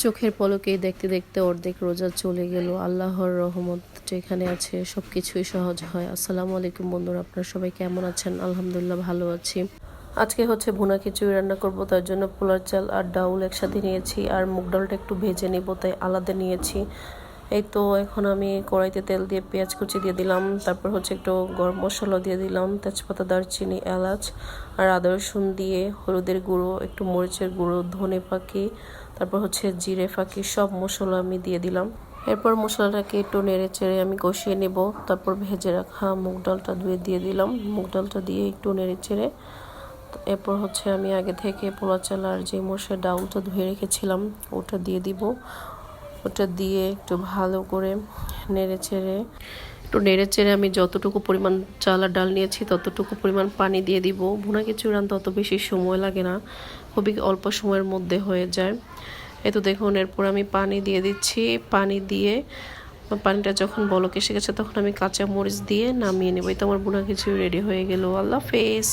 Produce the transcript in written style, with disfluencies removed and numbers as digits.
চোখের পলকেই দেখতে দেখতে অর্ধেক রোজা চলে গেল। আল্লাহর রহমত যেখানে আছে সব কিছুই সহজ হয়। আসসালামু আলাইকুম বন্ধুরা, আপনারা সবাই কেমন আছেন? আলহামদুলিল্লাহ ভালো আছি। আজকে হচ্ছে ভুনা খিচুড়ি রান্না করব, তার জন্য পোলার চাল আর ডাউল একসাথে নিয়েছি, আর মুগ ডালটা একটু ভেজে নিব তাই আলাদা নিয়েছি। এই তো এখন আমি কড়াইতে তেল দিয়ে পেঁয়াজ কুচি দিয়ে দিলাম, তারপর হচ্ছে একটু গরম মশলা দিয়ে দিলাম, তেজপাতা, দারচিনি, এলাচ আর আদা রসুন দিয়ে হলুদের গুঁড়ো, একটু মরিচের গুঁড়ো, ধনে পাখি, তারপর হচ্ছে জিরে ফাঁকি, সব মশলা আমি দিয়ে দিলাম। এরপর মশলাটাকে একটু নেড়ে চেড়ে আমি কষিয়ে নেব। তারপর ভেজে রাখা মুগ ডালটা ধুয়ে দিয়ে দিলাম, মুগ ডালটা দিয়ে একটু নেড়ে চেড়ে এরপর হচ্ছে আমি আগে থেকে পোলা চাল আর যে মোষের ডাউলটা ধুয়ে রেখেছিলাম ওটা দিয়ে দিব। ওটা দিয়ে একটু ভালো করে নেড়ে চেড়ে আমি যতটুকু পরিমাণ চাল আর ডাল নিয়েছি ততটুকু পরিমাণ পানি দিয়ে দিব। ভুনা খিচুড়ি রান্নতে অত বেশি সময় লাগে না, খুবই অল্প সময়ের মধ্যে হয়ে যায়। এই তো দেখুন, এরপর আমি পানি দিয়ে দিচ্ছি। পানি দিয়ে পানিটা যখন বলক এসে গেছে তখন আমি কাঁচা মরিচ দিয়ে নামিয়ে নেব। এই তো আমার ভুনা খিচুড়ি রেডি হয়ে গেল। আল্লাহ হাফেজ।